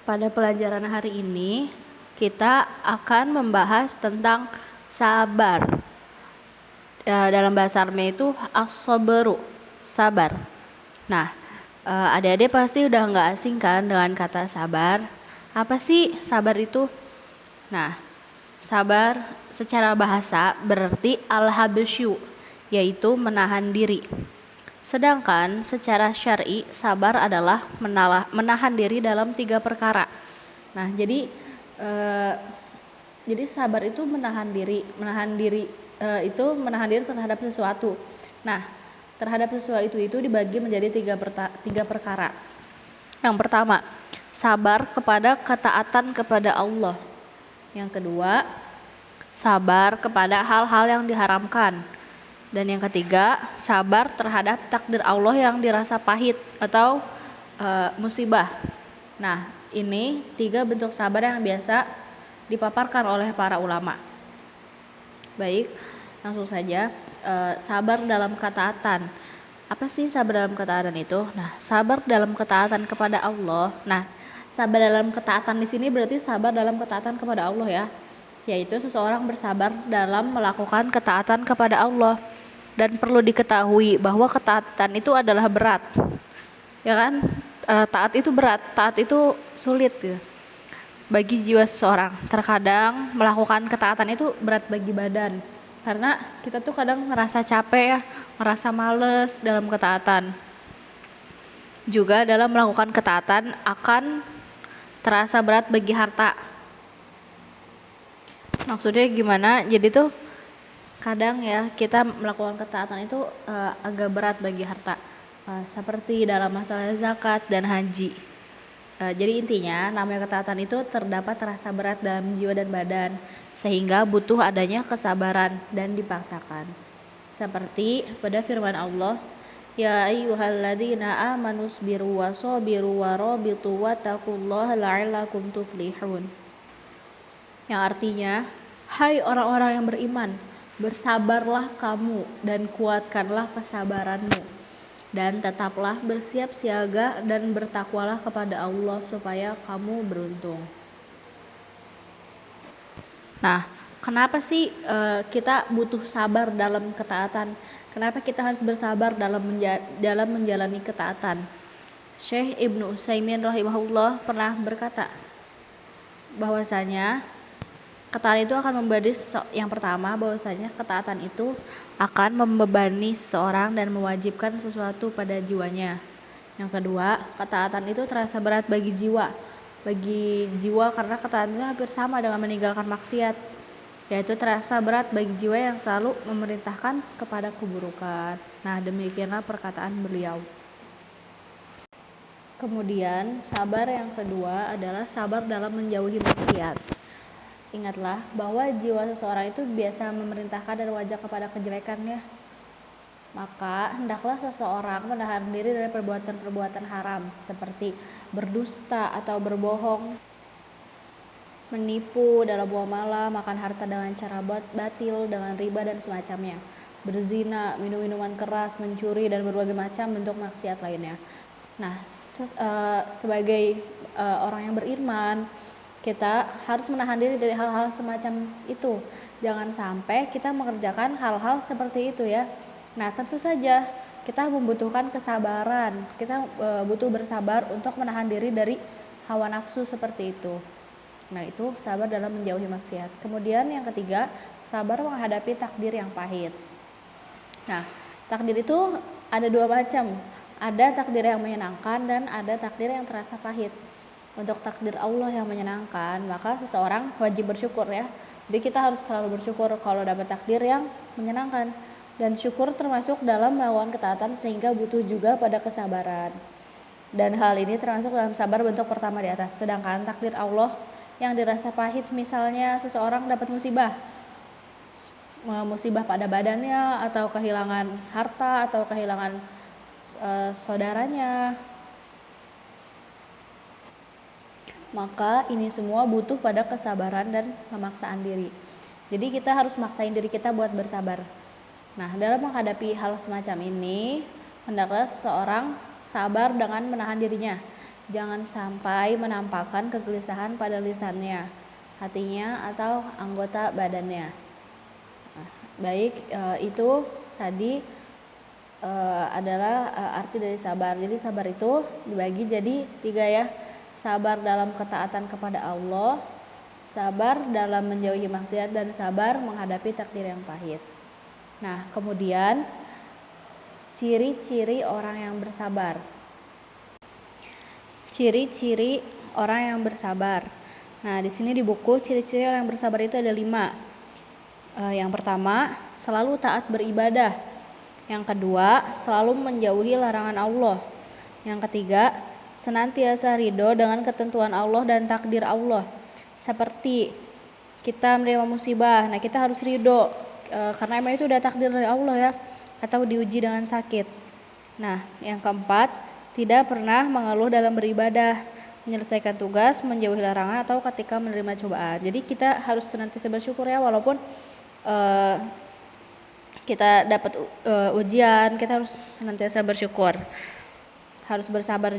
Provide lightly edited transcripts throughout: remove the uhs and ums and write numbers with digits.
Pada pelajaran hari ini, kita akan membahas tentang sabar. Dalam bahasa Arabnya itu as-sabru, sabar. Nah, adik-adik pasti udah nggak asing kan dengan kata sabar. Apa sih sabar itu? Nah, sabar secara bahasa berarti al-habsyu, yaitu menahan diri. Sedangkan secara syar'i sabar adalah menahan diri dalam 3 perkara. Nah, jadi sabar itu menahan diri itu menahan diri terhadap sesuatu. Nah, terhadap sesuatu itu dibagi menjadi 3 perkara. Yang pertama, sabar kepada ketaatan kepada Allah. Yang kedua, sabar kepada hal-hal yang diharamkan. Dan yang ketiga, sabar terhadap takdir Allah yang dirasa pahit atau musibah. Nah, ini 3 bentuk sabar yang biasa dipaparkan oleh para ulama. Baik, langsung saja. Sabar dalam ketaatan. Apa sih sabar dalam ketaatan itu? Nah, sabar dalam ketaatan kepada Allah. Nah, sabar dalam ketaatan di sini berarti sabar dalam ketaatan kepada Allah ya. Yaitu seseorang bersabar dalam melakukan ketaatan kepada Allah. Dan perlu diketahui bahwa ketaatan itu adalah berat. Ya kan? Taat itu berat, taat itu sulit gitu. Bagi jiwa seseorang. Terkadang melakukan ketaatan itu berat bagi badan. Karena kita tuh kadang ngerasa capek ya, ngerasa males dalam ketaatan. Juga dalam melakukan ketaatan akan terasa berat bagi harta. Maksudnya gimana? Jadi tuh kadang ya kita melakukan ketaatan itu agak berat bagi harta. Seperti dalam masalah zakat dan haji. Jadi intinya namanya ketaatan itu terdapat rasa berat dalam jiwa dan badan sehingga butuh adanya kesabaran dan dipaksakan. Seperti pada firman Allah, ya ayyuhalladzina amanu sabiru wasabiru warabitu wattaqullaha la'allakum tuflihun. Yang artinya, hai orang-orang yang beriman, bersabarlah kamu dan kuatkanlah kesabaranmu. Dan tetaplah bersiap siaga dan bertakwalah kepada Allah supaya kamu beruntung. Nah, kenapa sih kita butuh sabar dalam ketaatan? Kenapa kita harus bersabar dalam menjalani ketaatan? Syekh Ibnu Utsaimin rahimahullah pernah berkata bahwasanya ketaatan itu akan membebani yang pertama bahwasanya ketaatan itu akan membebani seseorang dan mewajibkan sesuatu pada jiwanya. Yang kedua, ketaatan itu terasa berat bagi jiwa. Bagi jiwa karena ketaatan itu hampir sama dengan meninggalkan maksiat. Yaitu terasa berat bagi jiwa yang selalu memerintahkan kepada keburukan. Nah, demikianlah perkataan beliau. Kemudian, sabar yang kedua adalah sabar dalam menjauhi maksiat. Ingatlah bahwa jiwa seseorang itu biasa memerintahkan dan wajah kepada kejelekannya. Maka hendaklah seseorang menahan diri dari perbuatan-perbuatan haram seperti berdusta atau berbohong, menipu dalam muamalah, makan harta dengan cara batil, dengan riba dan semacamnya, berzina, minum minuman keras, mencuri dan berbagai macam bentuk maksiat lainnya. Nah, sebagai orang yang beriman, kita harus menahan diri dari hal-hal semacam itu. Jangan sampai kita mengerjakan hal-hal seperti itu ya. Nah, tentu saja kita membutuhkan kesabaran. Kita butuh bersabar untuk menahan diri dari hawa nafsu seperti itu. Nah, itu sabar dalam menjauhi maksiat. Kemudian yang ketiga, sabar menghadapi takdir yang pahit. Nah, takdir itu ada 2 macam. Ada takdir yang menyenangkan dan ada takdir yang terasa pahit. Untuk takdir Allah yang menyenangkan, maka seseorang wajib bersyukur ya. Jadi kita harus selalu bersyukur kalau dapat takdir yang menyenangkan. Dan syukur termasuk dalam melakukan ketaatan sehingga butuh juga pada kesabaran. Dan hal ini termasuk dalam sabar bentuk pertama di atas. Sedangkan takdir Allah yang dirasa pahit, misalnya seseorang dapat musibah pada badannya atau kehilangan harta atau kehilangan saudaranya, maka ini semua butuh pada kesabaran dan pemaksaan diri. Jadi kita harus maksain diri kita buat bersabar. Nah, dalam menghadapi hal semacam ini, hendaklah seseorang sabar dengan menahan dirinya. Jangan sampai menampakkan kegelisahan pada lisannya, hatinya, atau anggota badannya. Nah, baik, itu tadi adalah arti dari sabar. Jadi sabar itu dibagi jadi 3 ya. Sabar dalam ketaatan kepada Allah, sabar dalam menjauhi maksiat, dan sabar menghadapi takdir yang pahit. Nah, kemudian ciri-ciri orang yang bersabar. Ciri-ciri orang yang bersabar. Nah, di sini di buku ciri-ciri orang yang bersabar itu ada 5. Yang pertama, selalu taat beribadah. Yang kedua, selalu menjauhi larangan Allah. Yang ketiga, senantiasa ridho dengan ketentuan Allah dan takdir Allah. Seperti kita menerima musibah, nah kita harus ridho karena emang itu udah takdir dari Allah ya, atau diuji dengan sakit. Nah, yang keempat, tidak pernah mengeluh dalam beribadah, menyelesaikan tugas, menjauhi larangan, atau ketika menerima cobaan. Jadi kita harus senantiasa bersyukur ya, walaupun kita dapat ujian, kita harus senantiasa bersyukur. Harus bersabar.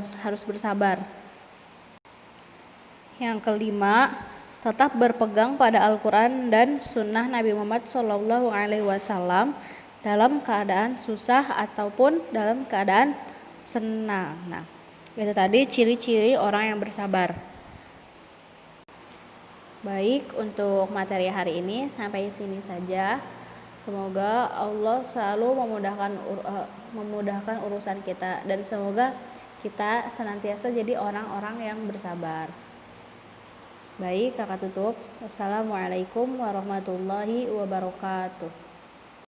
Yang kelima, tetap berpegang pada Al-Quran dan Sunnah Nabi Muhammad SAW dalam keadaan susah ataupun dalam keadaan senang. Nah, itu tadi ciri-ciri orang yang bersabar. Baik, untuk materi hari ini sampai sini saja. Semoga Allah selalu memudahkan urusan kita, dan semoga kita senantiasa jadi orang-orang yang bersabar. Baik, kakak tutup. Wassalamualaikum warahmatullahi wabarakatuh.